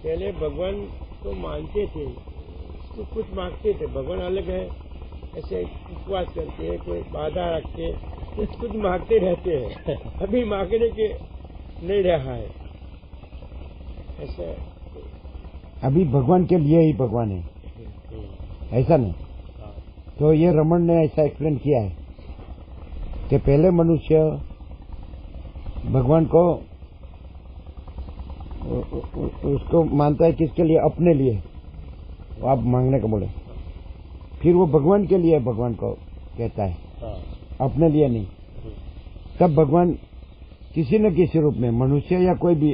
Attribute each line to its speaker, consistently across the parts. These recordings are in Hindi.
Speaker 1: पहले भगवान को मानते थे, तो कुछ मांगते थे। भगवान अलग है, ऐसे उपवास करते हैं, कोई बाधा रखते, कुछ मांगते रहते हैं। अभी मांगने के नहीं रहा है ऐसा।
Speaker 2: अभी भगवान के लिए ही भगवान है, ऐसा नहीं। तो ये रमन ने ऐसा एक्सप्लेन किया है कि पहले मनुष्य भगवान को उसको मानता है किसके लिए, अपने लिए, आप मांगने को बोले। फिर वो भगवान के लिए भगवान को कहता है, अपने लिए नहीं। तब भगवान किसी न किसी रूप में, मनुष्य या कोई भी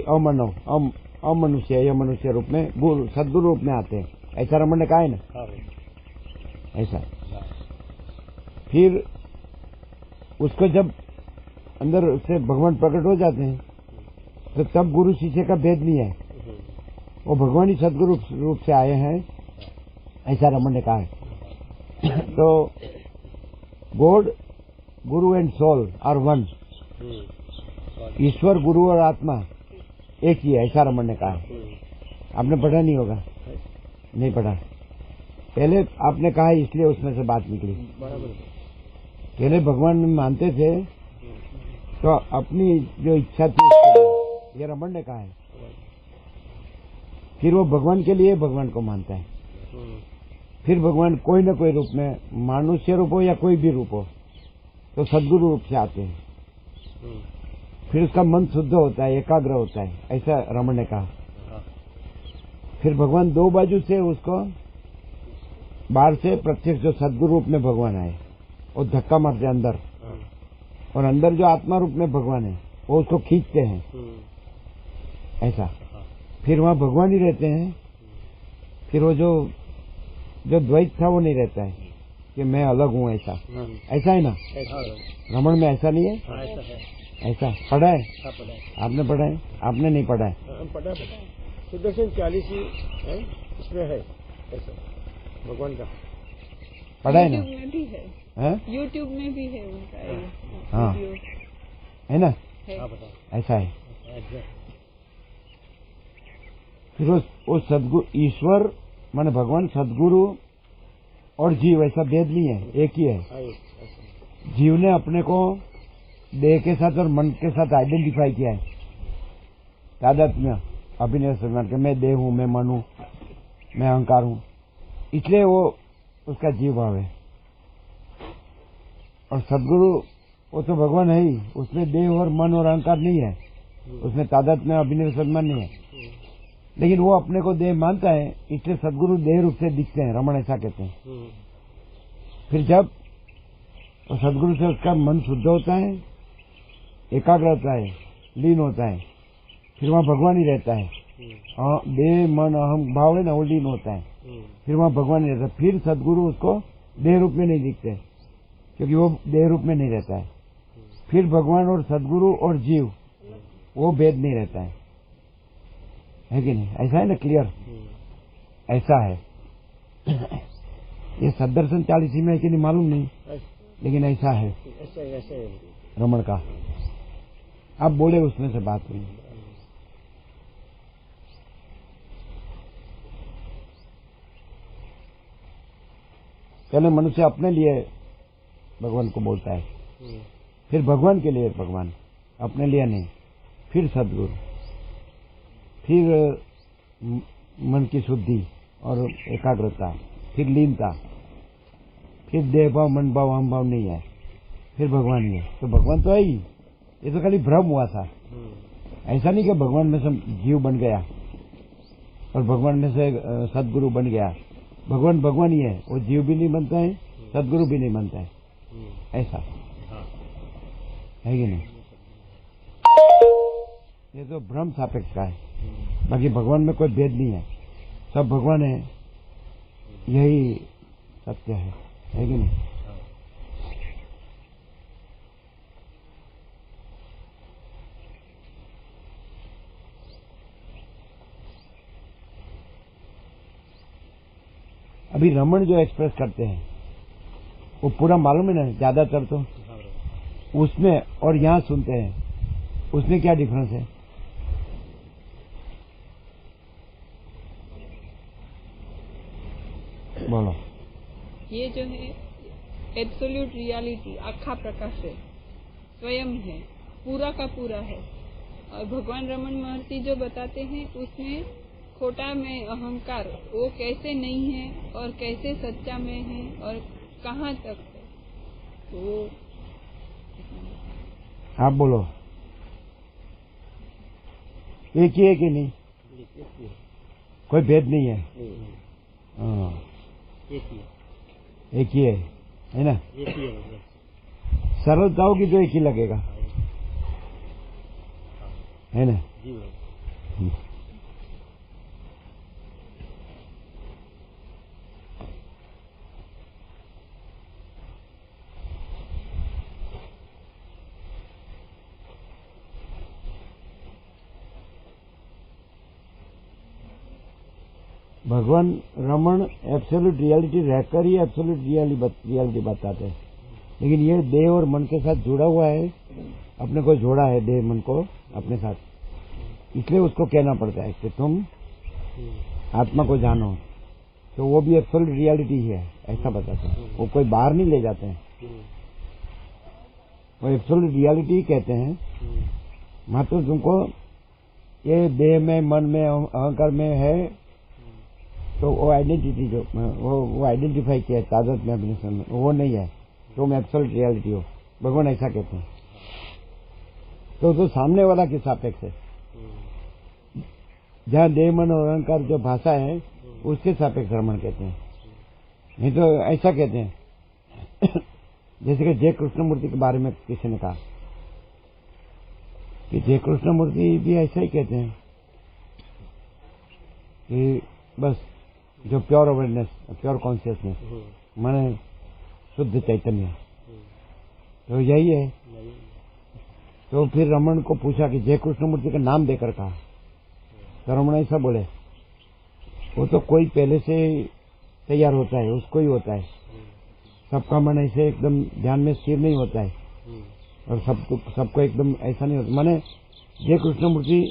Speaker 2: अमनुष्य या मनुष्य रूप में, सद्गुरु रूप में आते हैं। ऐसा रमन ने कहा है ना, ऐसा। फिर उसको जब अंदर से भगवान प्रकट हो जाते हैं, तो तब गुरु शिष्य का भेद नहीं है, वो भगवान ही सद्गुरु रूप से आए हैं, ऐसा रमन ने कहा है। तो God, Guru and soul are one. ईश्वर, गुरु और आत्मा एक ही है, ऐसा रमन ने कहा है। आपने पढ़ा नहीं होगा, नहीं पढ़ा। पहले आपने कहा इसलिए उसमें से बात निकली। पहले भगवान मानते थे, तो अपनी जो इच्छा थी ये रमन ने कहा है। फिर वो भगवान के लिए भगवान को मानता है। फिर भगवान कोई न कोई रूप में, मनुष्य रूप हो या कोई भी रूप हो, तो सद्गुरु रूप से आते हैं। फिर उसका मन शुद्ध होता है, एकाग्र होता है, ऐसा रमन ने कहा। फिर भगवान दो बाजू से उसको, बाहर से प्रत्यक्ष जो सद्गुरु रूप में भगवान आए, वो धक्का मारते अंदर, और अंदर जो आत्मा रूप में भगवान है वो उसको खींचते हैं, ऐसा। फिर वहां भगवान ही रहते हैं। फिर वो जो द्वैत था वो नहीं रहता है कि मैं अलग हूँ, ऐसा। ऐसा है ना रमन में, ऐसा नहीं है। ऐसा पढ़ा है, आपने पढ़ा है, आपने नहीं पढ़ा है।
Speaker 1: पढ़ा सुदर्शन 40 ही है, इसमें है ऐसा भगवान का,
Speaker 2: पढ़ा है ना।
Speaker 3: यूट्यूब में भी है उनका।
Speaker 2: हाँ है ना, ऐसा है। फिर वो सदगुरु, ईश्वर माने भगवान, सदगुरु और जीव, ऐसा भेद नहीं है, एक ही है। जीव ने अपने को देह के साथ और मन के साथ आइडेंटिफाई किया है, तादात्म्य, अभिनय सम्मान के, मैं देह हूं, मैं मन हूं, मैं अहंकार हूं, इसलिए वो उसका जीव भाव है। और सदगुरु वो तो भगवान है ही, उसमें देह और मन और अहंकार नहीं है, उसमें तादात्म्य, अभिनय सम्मान नहीं है। लेकिन वो अपने को देह मानता है, इसलिए सदगुरु देह रूप से दिखते हैं, रमन ऐसा कहते हैं। फिर जब तो सदगुरु से उसका मन शुद्ध होता है, एकाग्र होता है, लीन होता है, फिर वहां भगवान ही रहता है। देह मन अहम भाव है ना, वो लीन होता है, फिर वहां भगवान ही रहता है। फिर सदगुरु उसको देह रूप में नहीं दिखते, क्योंकि वो देह रूप में नहीं रहता है। फिर भगवान और सदगुरु और जीव, वो भेद नहीं रहता है कि नहीं? ऐसा है ना, क्लियर? ऐसा है। ये सदर्शन 40 में है कि नहीं मालूम नहीं, लेकिन ऐसा है रमन का। आप बोले उसमें से बात हुई। पहले मनुष्य अपने लिए भगवान को बोलता है, फिर भगवान के लिए भगवान, अपने लिए नहीं। फिर सदगुरु, फिर मन की शुद्धि और एकाग्रता, फिर लीनता, फिर देह भाव, मन भाव, अहम भाव नहीं है, फिर भगवान ही है। तो भगवान तो है ही, ये तो खाली भ्रम हुआ था। ऐसा नहीं कि भगवान में से जीव बन गया और भगवान में से सदगुरु बन गया। भगवान भगवान ही है, वो जीव भी नहीं बनता है, सदगुरु भी नहीं बनता है, ऐसा है कि नहीं? ये तो भ्रम सापेक्ष का है। बाकी भगवान में कोई भेद नहीं है, सब भगवान है, यही सत्य है कि नहीं? अभी रमन जो एक्सप्रेस करते हैं वो पूरा मालूम है ना, ज्यादातर तो उसमें, और यहाँ सुनते हैं उसमें क्या डिफरेंस है? बोलो।
Speaker 3: ये जो है एब्सोल्यूट रियलिटी, आखा प्रकाश है, स्वयं है, पूरा का पूरा है। और भगवान रमन महर्षि जो बताते हैं उसमें खोटा में अहंकार वो कैसे नहीं है और कैसे सच्चा में है और कहाँ तक है, तो
Speaker 2: आप बोलो। एक ही है कि नहीं? कोई भेद नहीं है। हाँ, एक ही है ना? सरलता होगी तो एक ही लगेगा, है ना? भगवान रमन एब्सोल्यूट रियलिटी रहकर ही एब्सोल्यूट रियलिटी बताते हैं, लेकिन ये देह और मन के साथ जुड़ा हुआ है, अपने को जोड़ा है देह मन को अपने साथ, इसलिए उसको कहना पड़ता है कि तुम आत्मा को जानो, तो वो भी एब्सोल्यूट रियलिटी ही है, ऐसा बताते हैं। वो कोई बाहर नहीं ले जाते हैं, वो एब्सोल्यूट रियलिटी ही कहते हैं। मात्र तुमको ये देह में मन में अहंकार में है, तो वो आइडेंटिटी जो वो आइडेंटिफाई किया है तादाद में अपने में, वो नहीं है, तुम एब्सोल्यूट रियलिटी हो, भगवान ऐसा कहते हैं। तो सामने वाला के सापेक्ष है, जहाँ देह मन और अहंकार जो भाषा है उसके सापेक्ष रमण कहते हैं। नहीं तो ऐसा कहते हैं जैसे कि जय कृष्णमूर्ति के बारे में किसी ने कहा कि जय कृष्णमूर्ति भी ऐसा ही कहते हैं कि बस जो प्योर अवेयरनेस, प्योर कॉन्शियसनेस माने शुद्ध चैतन्य, तो यही है। तो फिर रमन को पूछा कि जय कृष्णमूर्ति का नाम देकर कहा, तो रमन ऐसा बोले, वो तो कोई पहले से तैयार होता है, उसको ही होता है, सबका मन ऐसे एकदम ध्यान में स्थिर नहीं होता है, और सबको एकदम ऐसा नहीं होता। माने जय कृष्णमूर्ति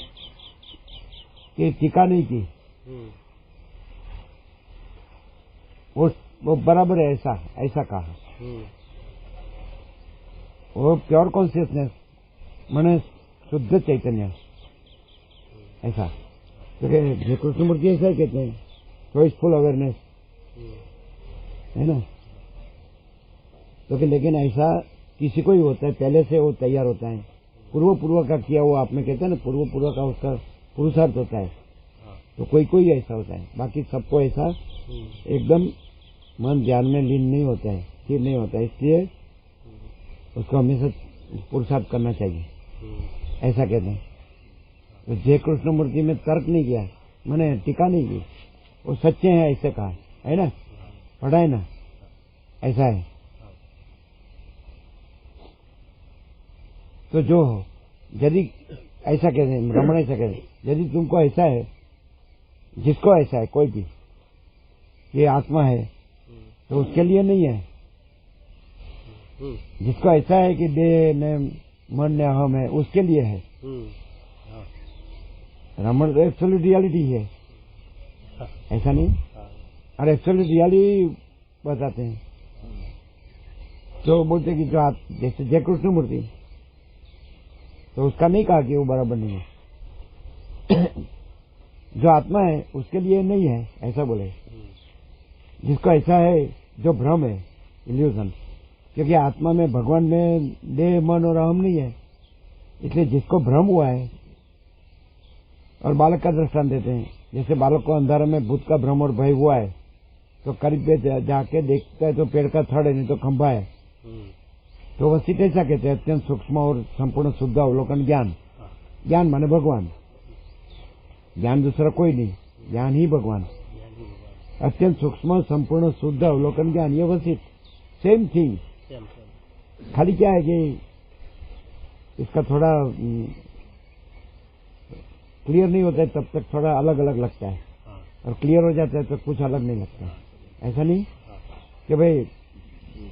Speaker 2: की टीका नहीं की, वो बराबर है, ऐसा कहा। वो प्योर कॉन्शियसनेस माने शुद्ध चैतन्य, ऐसा। तो जय कृष्णमूर्ति ऐसा कहते हैं, चॉइसफुल अवेयरनेस, है ना? तो लेकिन ऐसा किसी को ही होता है, पहले से वो तैयार होता है, पूर्व का किया हुआ, आप में कहते हैं ना, पूर्व का उसका पुरुषार्थ होता है, तो कोई ऐसा होता है, बाकी सबको ऐसा एकदम मन ध्यान में लीन नहीं होता है, स्थिर नहीं होता है, इसलिए उसको हमेशा पुरुषार्थ करना चाहिए, ऐसा कहते हैं। तो जय कृष्णमूर्ति में तर्क नहीं किया, मैंने टीका नहीं की, वो सच्चे हैं ऐसे कहा, है ना? पढ़ा है ना, ऐसा है। तो जो हो, यदि ऐसा कहते हैं, रमण ऐसा कहते हैं, यदि तुमको ऐसा है, जिसको ऐसा है कोई भी, ये आत्मा है, तो उसके लिए नहीं है। जिसको ऐसा है कि देह ने मन ने अहम है, उसके लिए है। रमण तो एब्सोल्यूट रियलिटी है, ऐसा नहीं? और एब्सोल्यूट रियलिटी बताते हैं, तो बोलते कि जो जैसे जय कृष्णमूर्ति, तो उसका नहीं कहा कि वो बराबर नहीं है। जो आत्मा है उसके लिए नहीं है, ऐसा बोले। जिसको ऐसा है, जो भ्रम है, इल्यूजन, क्योंकि आत्मा में भगवान में देह मन और अहम नहीं है, इसलिए जिसको भ्रम हुआ है। और बालक का दृष्टांत देते हैं, जैसे बालक को अंधारे में भूत का भ्रम और भय हुआ है, तो करीब पे जाके देखता है तो पेड़ का थड़ है, नहीं तो खंभा है, तो वसीट ऐसा कहते हैं, अत्यंत सूक्ष्म और संपूर्ण शुद्ध अवलोकन ज्ञान। ज्ञान माने भगवान, ज्ञान दूसरा कोई नहीं, ज्ञान ही भगवान। अत्यंत सूक्ष्म संपूर्ण शुद्ध अवलोकन ज्ञान, ये वसीट सेम थिंग। खाली क्या है कि इसका थोड़ा क्लियर नहीं होता है, तब तक थोड़ा अलग अलग लगता है, और क्लियर हो जाता है तो कुछ अलग नहीं लगता है। ऐसा नहीं कि भाई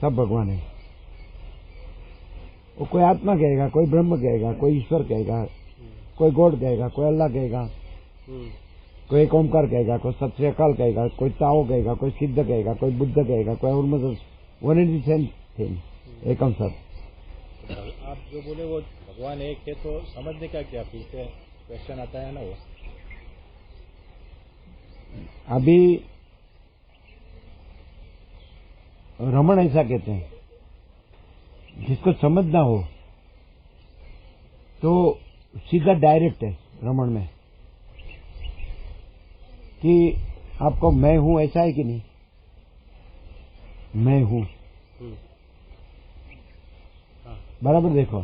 Speaker 2: सब भगवान है, वो कोई आत्मा कहेगा, कोई ब्रह्म कहेगा, कोई ईश्वर कहेगा, कोई गॉड कहेगा, कोई अल्लाह कहेगा, कोई एक ओमकार कहेगा, कोई सत श्री अकाल कहेगा, कोई ताओ कहेगा, कोई सिद्ध कहेगा, कोई बुद्ध कहेगा, कोई और मतलब one and the same thing, एकम सत।
Speaker 4: आप जो बोले वो भगवान एक है, तो समझने का क्या फिर से क्वेश्चन आता है ना वो।
Speaker 2: अभी रमन ऐसा कहते हैं, जिसको समझना हो तो सीधा डायरेक्ट है रमन में कि आपको मैं हूं ऐसा है कि नहीं, मैं हूं बराबर देखो,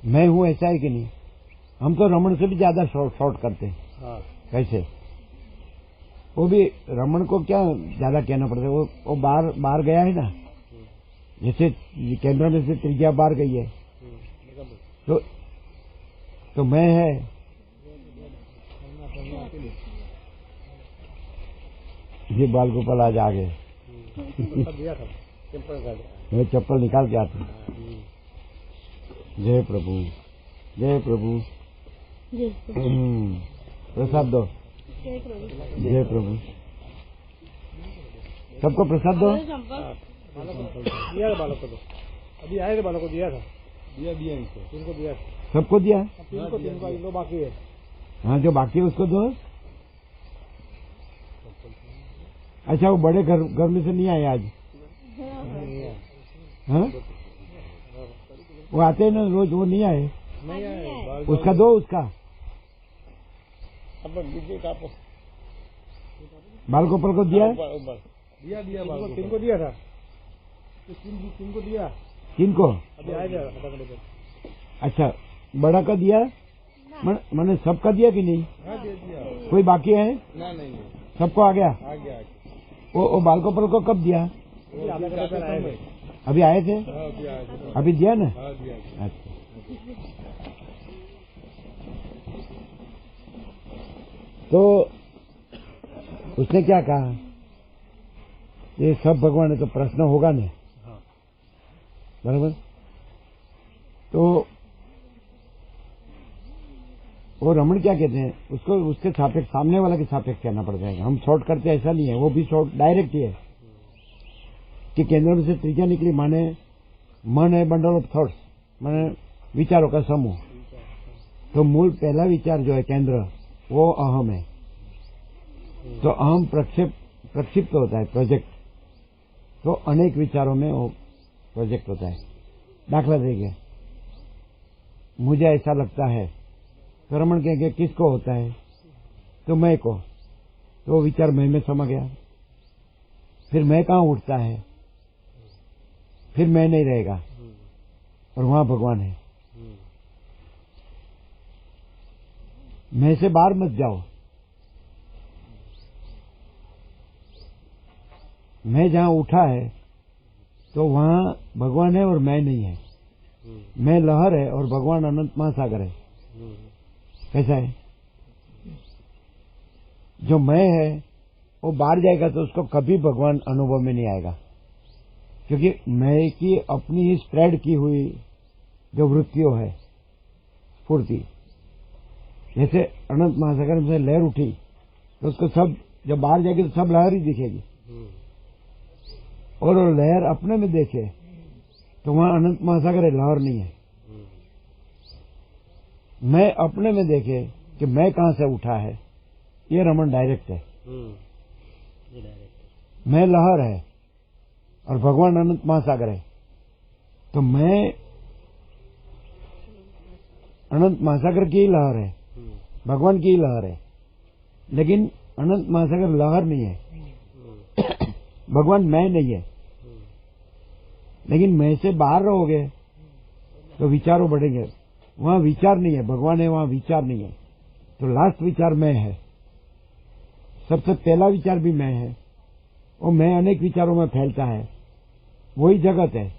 Speaker 2: मैं हूं ऐसा है कि नहीं। हम तो रमन से भी ज्यादा शॉर्ट करते हैं। कैसे? वो भी रमन को क्या ज्यादा कहना पड़ता है, वो बाहर गया है ना, जैसे केंद्र में से त्रिज्या बाहर गई है, तो मैं है। ये बाल गोपाल आज आ गए। मैं चप्पल निकाल के आता। जय प्रभु, जय प्रभु, प्रसाद दो। जय प्रभु, सबको प्रसाद दो।
Speaker 4: दिया बालक को, अभी आए थे बालक को दिया था, दिया इनको दिया,
Speaker 2: सबको दिया।
Speaker 4: तीन को बाकी है।
Speaker 2: हाँ, जो बाकी है उसको दो। अच्छा, वो बड़े घर में से नहीं आए आज? हाँ, वो आते हैं ना रोज, वो नहीं आए? उसका दो, उसका बाल गोपाल को दिया।
Speaker 4: तीन को दिया था, तीन को दिया।
Speaker 2: तीन को
Speaker 4: अभी आए थे।
Speaker 2: अच्छा, बड़ा का दिया, मैंने सबका दिया कि नहीं?
Speaker 4: दिया।
Speaker 2: कोई बाकी है?
Speaker 4: नहीं,
Speaker 2: सबको आ गया। वो बाल गोपाल को कब दिया? अभी आए थे? अभी दिया ना? अच्छा, तो उसने क्या कहा? ये सब भगवान है तो प्रश्न होगा ना, बराबर? तो वो रमन क्या कहते हैं, उसको उसके सापेक्ष, सामने वाला के सापेक्ष कहना पड़ता है। हम शॉर्ट करते ऐसा नहीं है, वो भी शॉर्ट डायरेक्ट ही है कि केंद्र में से त्रिज्या निकली, माने मन है बंडल ऑफ थॉट्स, माने विचारों का समूह। तो मूल पहला विचार जो है केंद्र, वो अहम है। तो अहम प्रक्षिप्त होता है, प्रोजेक्ट, तो अनेक विचारों में वो प्रोजेक्ट होता है। दाखला देंगे, मुझे ऐसा लगता है, तो रमन कहेंगे किसको होता है? तो मैं को, तो विचार मैं में समा गया। फिर मैं कहाँ उठता है? फिर मैं नहीं रहेगा और वहां भगवान है। मैं से बाहर मत जाओ, मैं जहां उठा है तो वहां भगवान है और मैं नहीं है। मैं लहर है और भगवान अनंत महासागर है। कैसा है? जो मैं है वो बाहर जाएगा तो उसको कभी भगवान अनुभव में नहीं आएगा, क्योंकि मैं की अपनी ही स्प्रेड की हुई जो वृत्तियों है, स्फूर्ति। जैसे अनंत महासागर में से लहर उठी तो उसको सब, जब बाहर जाएगी तो सब लहर ही दिखेगी, और वो लहर अपने में देखे तो वहां अनंत महासागर है, लहर नहीं है। मैं अपने में देखे कि मैं कहां से उठा है, ये रमन डायरेक्ट है। मैं लहर है और भगवान अनंत महासागर है, तो मैं अनंत महासागर की ही लहर है, भगवान की ही लहर है। लेकिन अनंत महासागर लहर नहीं है, भगवान मैं नहीं है। लेकिन मैं से बाहर रहोगे तो विचारों बढ़ेंगे, वहां विचार नहीं है, भगवान है, वहां विचार नहीं है। तो लास्ट विचार मैं है, सबसे पहला विचार भी मैं है, वो मैं अनेक विचारों में फैलता है, वही जगत है।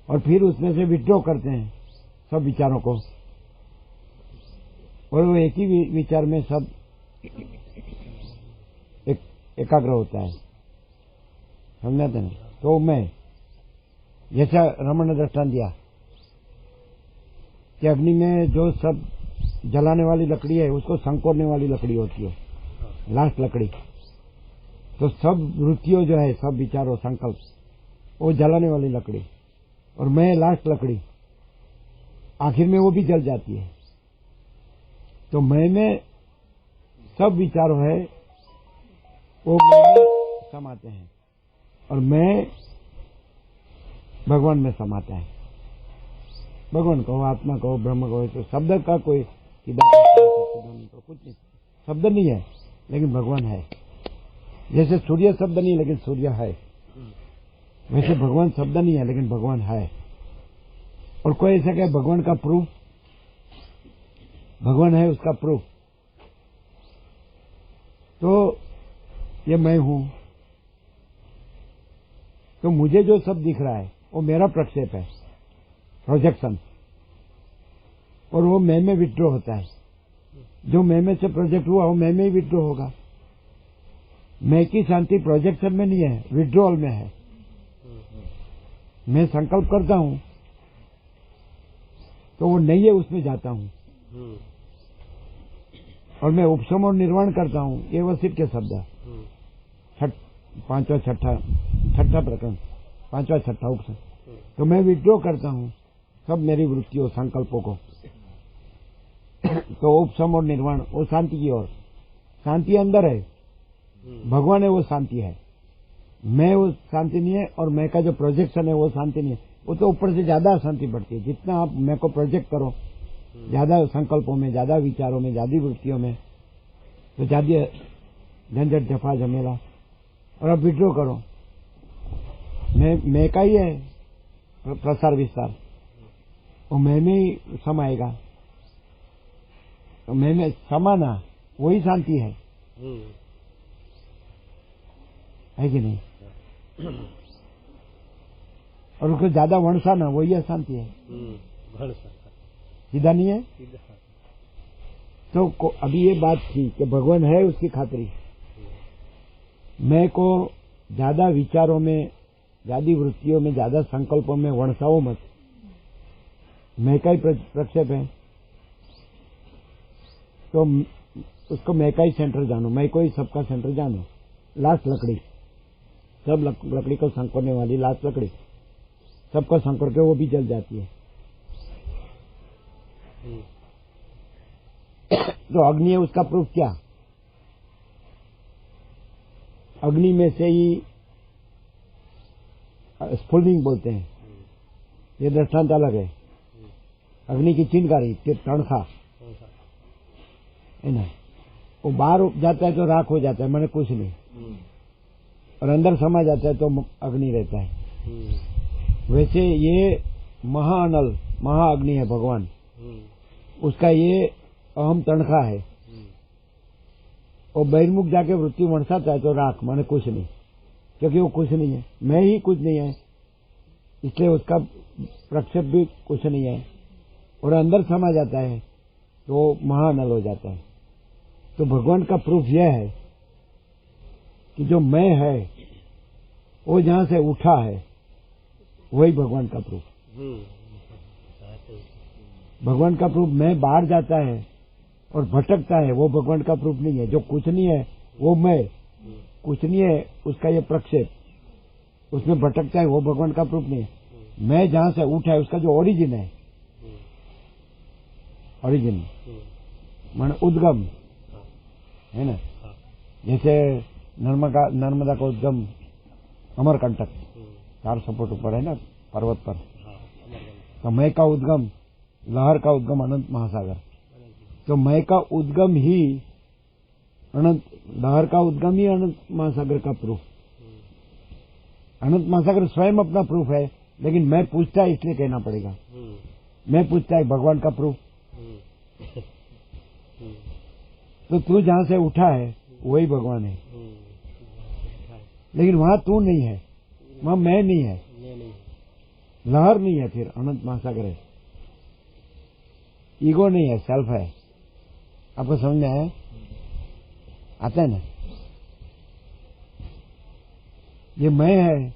Speaker 2: और फिर उसमें से विड्रॉ करते हैं सब विचारों को, और वो एक ही विचार में सब एकाग्र होता है। समझाते ना? तो मैं जैसा रमन ने दृष्टांत दिया कि अग्नि में जो सब जलाने वाली लकड़ी है उसको संकोरने वाली लकड़ी होती है, लास्ट लकड़ी। तो सब वृत्तियों जो है, सब विचारों, संकल्प, वो जलाने वाली लकड़ी, और मैं लास्ट लकड़ी, आखिर में वो भी जल जाती है। तो मैं में सब विचारों है वो मैं में समाते हैं, और मैं भगवान में समाता है। भगवान कहो, आत्मा कहो, ब्रह्म कहो, तो शब्द का कोई तो कुछ नहीं, शब्द नहीं है लेकिन भगवान है। जैसे सूर्य शब्द नहीं है लेकिन सूर्य है, वैसे भगवान शब्द नहीं है लेकिन भगवान है। और कोई ऐसा क्या भगवान का प्रूफ, भगवान है उसका प्रूफ, तो ये मैं हूं। तो मुझे जो सब दिख रहा है वो मेरा प्रक्षेप है, प्रोजेक्शन, और वो मैं में विड्रॉ होता है। जो मैं में से प्रोजेक्ट हुआ वो मैं में ही विड्रॉ होगा। मैं की शांति प्रोजेक्शन में नहीं है, विड्रॉल में है। मैं संकल्प करता हूं तो वो नहीं है, उसमें जाता हूं, और मैं उपशम और निर्वाण करता हूं। ये वशिष्ठ के शब्द है। पांचवा छठा प्रकरण, पांचवा छठा उपशम। तो मैं विड्रॉ करता हूं सब मेरी वृत्तियों, संकल्पों को। तो उपशम और निर्वाण, वो शांति की ओर। शांति अंदर है, भगवान है, वो शांति है। मैं वो शांति नहीं है, और मैं का जो प्रोजेक्शन है वो शांति नहीं है। वो तो ऊपर से ज्यादा अशांति बढ़ती है। जितना आप मैं को प्रोजेक्ट करो, ज्यादा संकल्पों में, ज्यादा विचारों में, ज्यादा वृत्तियों में, तो ज्यादा झंझट, जफा, झमेला। और आप विड्रॉ करो, मैं का ही है प्रसार विस्तार, वो मैं में ही समाएगा। तो मैं में समाना वही शांति है कि नहीं? और उसको ज्यादा वणसाना वही अशांति है। सीधा नहीं है। तो अभी ये बात थी कि भगवान है, उसकी खातरी। मैं को ज्यादा विचारों में, ज्यादा वृत्तियों में, ज्यादा संकल्पों में वणसाओ मत। मैं का ही प्रक्षेप है, तो उसको मैं का ही सेंटर जानो, मैं को ही सबका सेंटर जानो। लास्ट लकड़ी, सब लकड़ी को संकोरने वाली लास्ट लकड़ी, सबको संकोर के वो भी जल जाती है। तो अग्नि है, उसका प्रूफ क्या? अग्नि में से ही स्फुलिंग बोलते हैं, ये दृष्टांत अलग है। अग्नि की चिनकारी, तणखा है ना, वो बाहर जाता है तो राख हो जाता है, मैंने कुछ नहीं, और अंदर समा जाता है तो अग्नि रहता है। वैसे ये महाअनल, महाअग्नि है भगवान, उसका ये अहम तणखा है। और बहिर्मुख जाके वृत्ति वणसाता है तो राख, माने कुछ नहीं, क्योंकि वो कुछ नहीं है, मैं ही कुछ नहीं है, इसलिए उसका प्रक्षेप भी कुछ नहीं है। और अंदर समा जाता है तो महाअनल हो जाता है। तो भगवान का प्रूफ यह है कि जो मैं है वो जहां से उठा है वही भगवान का प्रूफ। भगवान का प्रूफ मैं बाहर जाता है और भटकता है, वो भगवान का प्रूफ नहीं है। जो कुछ नहीं है वो मैं, कुछ नहीं है उसका ये प्रक्षेप, उसमें भटकता है, वो भगवान का प्रूफ नहीं है। मैं जहां से उठा है उसका जो ओरिजिन है, ओरिजिन माने उद्गम है ना। जैसे नर्मदा का उद्गम अमरकंटक 400 फुट ऊपर है ना, पर्वत पर। तो मैं का उद्गम, लहर का उद्गम अनंत महासागर। तो मैं का उद्गम ही अनंत, लहर का उद्गम ही अनंत महासागर का प्रूफ। अनंत महासागर स्वयं अपना प्रूफ है, लेकिन मैं पूछता है इसलिए कहना पड़ेगा। मैं पूछता है भगवान का प्रूफ। तो तू जहां से उठा है वही भगवान है, लेकिन वहां तू नहीं है, वहां मैं नहीं है, लहर नहीं है, फिर अनंत महासागर है। ईगो नहीं है, सेल्फ है। आपको समझ में आया? आता है ना? ये मैं है,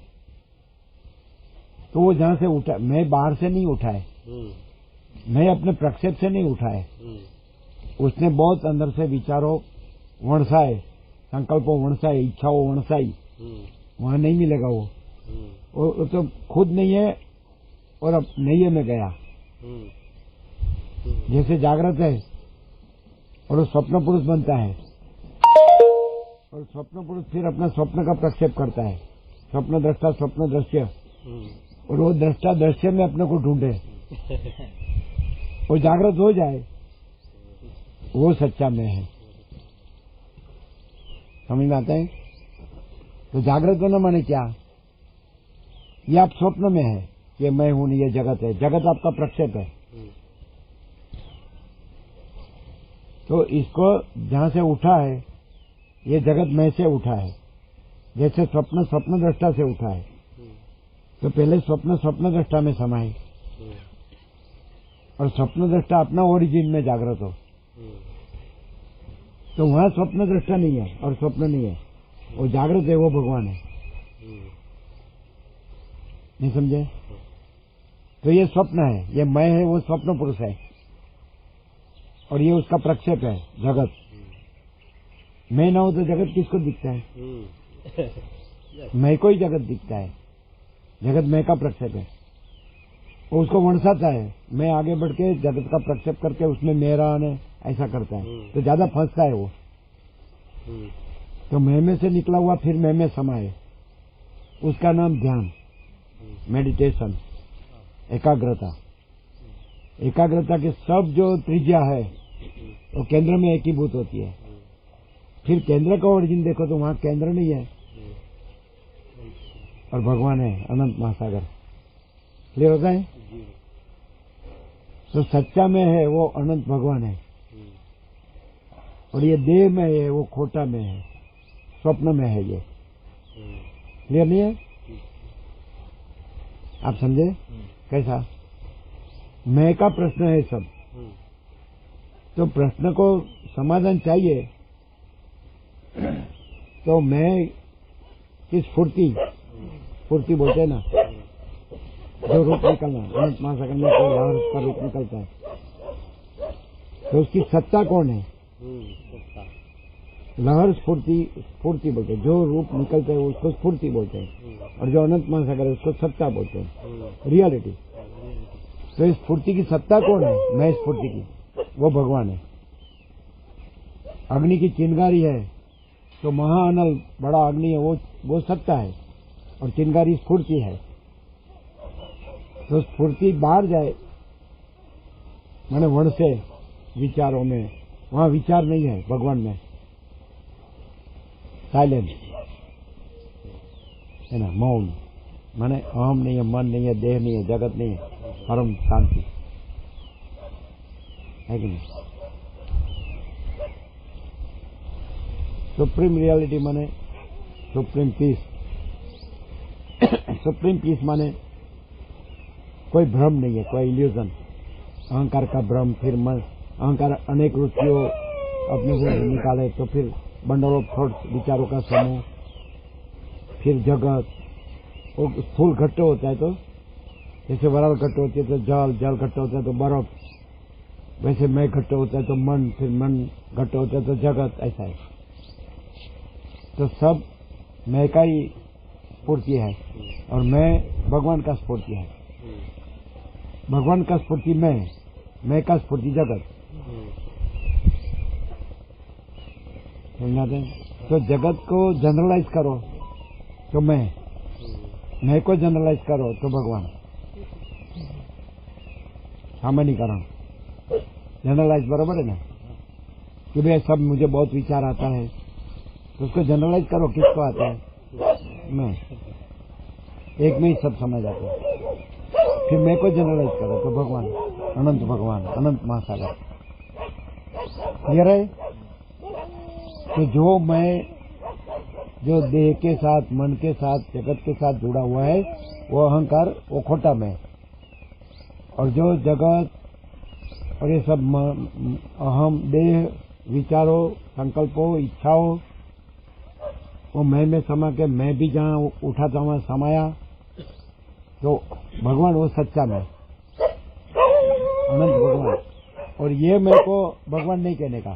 Speaker 2: तो वो जहां से उठा, मैं बाहर से नहीं उठा है, मैं अपने प्रक्षेप से नहीं उठा है, उसने बहुत अंदर से विचारों वणसाए, संकल्पों वणसाए, इच्छाओं वणसाई, वहां नहीं मिलेगा वो तो खुद नहीं है और अब नहीं है में गया। जैसे जागृत है और वो स्वप्न पुरुष बनता है और स्वप्न पुरुष फिर अपना स्वप्न का प्रक्षेप करता है, स्वप्न दृष्टा स्वप्न दृश्य, और वो दृष्टा दृश्य में अपने को ढूंढे वो जागृत हो जाए, वो सच्चा मैं है। समझ में आता है? तो जागृत होना माने क्या? ये आप स्वप्न में है कि मैं हूं, ये जगत है, जगत आपका प्रक्षेप है। तो इसको जहां से उठा है, ये जगत मैं से उठा है। जैसे स्वप्न स्वप्न दृष्टा से उठा है, तो पहले स्वप्न स्वप्न दृष्टा में समाये और स्वप्न दृष्टा अपना ओरिजिन में जागृत हो, तो वहां स्वप्न दृष्टा नहीं है और स्वप्न नहीं है, वो जागृत है, वो भगवान है। नहीं समझे? तो ये स्वप्न है, ये मैं है, वो स्वप्न पुरुष है और ये उसका प्रक्षेप है जगत। मैं ना हो तो जगत किसको दिखता है? मैं को ही जगत दिखता है, जगत मैं का प्रक्षेप है। वो उसको वणसाता है, मैं आगे बढ़ के जगत का प्रक्षेप करके उसमें मेरा ने ऐसा करता है, तो ज्यादा फंसता है वो। तो मैं में से निकला हुआ फिर मैं में समाये, उसका नाम ध्यान, मेडिटेशन, एकाग्रता। एकाग्रता के सब जो त्रिज्या है वो केंद्र में एकीभूत होती है। फिर केंद्र का ओरिजिन देखो तो वहां केंद्र नहीं है और भगवान है, अनंत महासागर। क्लियर होता है? तो सच्चा में है वो अनंत भगवान है और ये देह में है वो खोटा में है, स्वप्न में है ये। क्लियर नहीं है? आप समझे? कैसा? मैं का प्रश्न है सब, तो प्रश्न को समाधान चाहिए। तो मैं की स्फूर्ति बोलते हैं ना, जो रूप निकलना, अनंत महासागर में कोई लहर का रूप निकलता है, तो उसकी सत्ता कौन है? लहर स्फूर्ति बोलते हैं। जो रूप निकलते हैं उसको स्फूर्ति बोलते हैं और जो अनंत महासागर है उसको सत्ता बोलते हैं, रियलिटी। तो इस स्फूर्ति की सत्ता कौन है? मैं स्फूर्ति की, वो भगवान है। अग्नि की चिंगारी है तो महाअनल बड़ा अग्नि है, वो सत्ता है और चिंगारी स्फूर्ति है। तो स्फूर्ति बाहर जाए माने वण से विचारों में, वहां विचार नहीं है भगवान में, साइलेंस है ना, मौन माने अहम नहीं है, मन नहीं है, देह नहीं है, जगत नहीं है, परम शांति है कि नहीं? सुप्रीम रियलिटी माने सुप्रीम पीस। सुप्रीम पीस माने कोई भ्रम नहीं है, कोई इल्यूजन, अहंकार का भ्रम, फिर मन अहंकार अनेक रुचियों अपने को निकाले तो फिर बंडल ऑफ थॉट्स, विचारों का समूह, फिर जगत। वो स्थूल घट्ट होता है तो जैसे वराल घट्ट होती है तो जल, जल घट्ट होता है तो बर्फ, वैसे मैं घट्ट होता है तो मन, फिर मन घट्ट होता है तो जगत, ऐसा है। तो सब मैं का ही स्फूर्ति है और मैं भगवान का स्फूर्ति है। भगवान का स्फूर्ति मैं का स्फूर्ति जगत। समझाते हैं? तो जगत को जनरलाइज करो तो मैं को जनरलाइज करो तो भगवान। सामान्यकरण जनरलाइज बराबर है ना, कि भाई सब मुझे बहुत विचार आता है तो उसको जनरलाइज करो, किसको आता है? मैं। एक में ही सब समझ आते हैं। फिर मैं को जनरलाइज करो तो भगवान, अनंत महासागर। क्लियर है? तो जो मैं, जो देह के साथ, मन के साथ, जगत के साथ जुड़ा हुआ है वो अहंकार, वो खोटा मैं। और जो जगत और ये सब अहम, देह, विचारों, संकल्पों, इच्छाओं, वो मैं में समा के मैं भी जहां उठा था वहां समाया तो भगवान वो सच्चा मैं, अनंत भगवान। और ये मेरे को भगवान नहीं कहने का,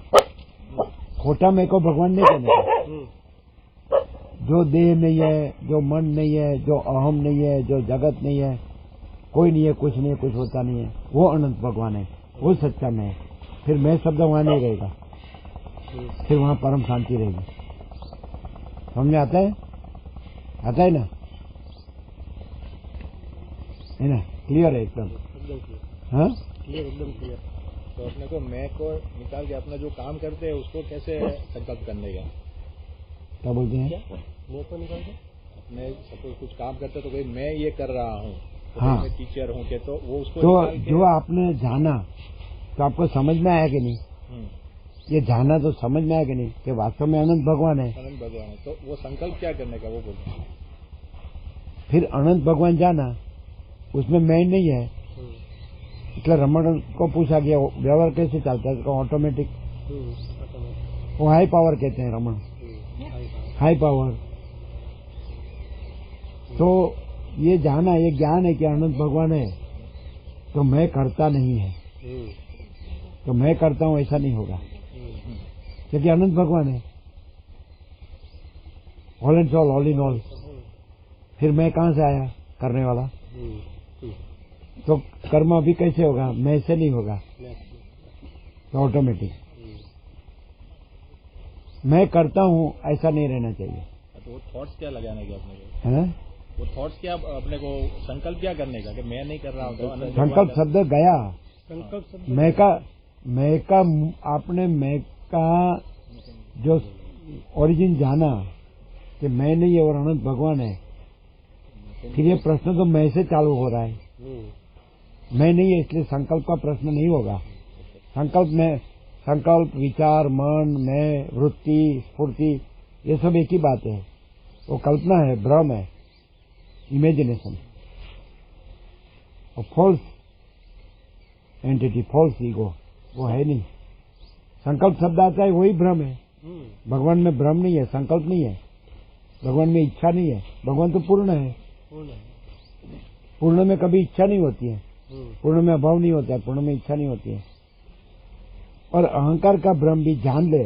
Speaker 2: खोटा मेरे को भगवान नहीं कहने का। जो देह नहीं है, जो मन नहीं है, जो अहम नहीं है, जो जगत नहीं है, कोई नहीं है, कुछ नहीं है, कुछ होता नहीं है, वो अनंत भगवान है, वो सच्चा मैं है। फिर मैं शब्द वहां नहीं रहेगा, फिर वहां परम शांति रहेगी। समझ में आता है? आता है ना? है ना? क्लियर है एकदम? हाँ,
Speaker 1: क्लियर, एकदम क्लियर।
Speaker 4: तो अपने को मैं को निकाल के अपना जो काम करते हैं उसको कैसे संकल्प करने का?
Speaker 2: क्या बोलते हैं?
Speaker 1: मैं को निकाल के
Speaker 4: अपने सपोज कुछ काम करते तो भाई मैं ये कर रहा हूँ, तो
Speaker 2: हाँ।
Speaker 4: मैं टीचर हूँ के, तो वो उसको
Speaker 2: तो
Speaker 4: निकाल के
Speaker 2: जो आपने जाना, तो आपको समझ में आया कि नहीं? ये जाना तो समझ में आया कि नहीं कि वास्तव में अनंत भगवान है?
Speaker 4: अनंत भगवान है, तो वो संकल्प क्या करने का वो बोलते हैं।
Speaker 2: फिर अनंत भगवान जाना, उसमें मैं नहीं है। इसलिए रमण को पूछा गया व्यवहार कैसे चलता है, ऑटोमेटिक। वो हाई पावर कहते हैं रमण, हाई पावर। तो ये जाना, ये ज्ञान है कि अनंत भगवान है, तो मैं करता नहीं है, तो मैं करता हूं ऐसा नहीं होगा, क्योंकि अनंत भगवान है, all and all, all in all. फिर मैं कहां से आया करने वाला? तो कर्म अभी कैसे होगा? मैं से नहीं होगा, तो ऑटोमेटिक मैं करता हूं ऐसा नहीं रहना चाहिए।
Speaker 4: तो वो थॉट्स क्या लगाने के अपने को?
Speaker 2: है
Speaker 4: वो थॉट्स क्या अपने को संकल्प क्या करने का कि मैं नहीं कर रहा हूँ? तो अनंत
Speaker 2: संकल्प
Speaker 4: भगवान
Speaker 2: शब्द गया,
Speaker 1: संकल्प शब्द
Speaker 2: मैं का आपने मैं का जो ओरिजिन जाना कि मैं नहीं है और अनंत भगवान है, फिर ये प्रश्न तो मैं से चालू हो रहा है। मैं नहीं है, इसलिए संकल्प का प्रश्न नहीं होगा। संकल्प, विचार, मन, मैं, वृत्ति, स्फूर्ति, ये सब एक ही बात है। वो कल्पना है, भ्रम है, इमेजिनेशन, और फॉल्स एंटिटी, फॉल्स ईगो, वो है नहीं। संकल्प शब्द आता है, वही भ्रम है। भगवान में भ्रम नहीं है, संकल्प नहीं है, भगवान में इच्छा नहीं है। भगवान तो पूर्ण है, पूर्ण में कभी इच्छा नहीं होती है, पूर्ण में अभाव नहीं होता है, पूर्ण में इच्छा नहीं होती है। और अहंकार का भ्रम भी जान ले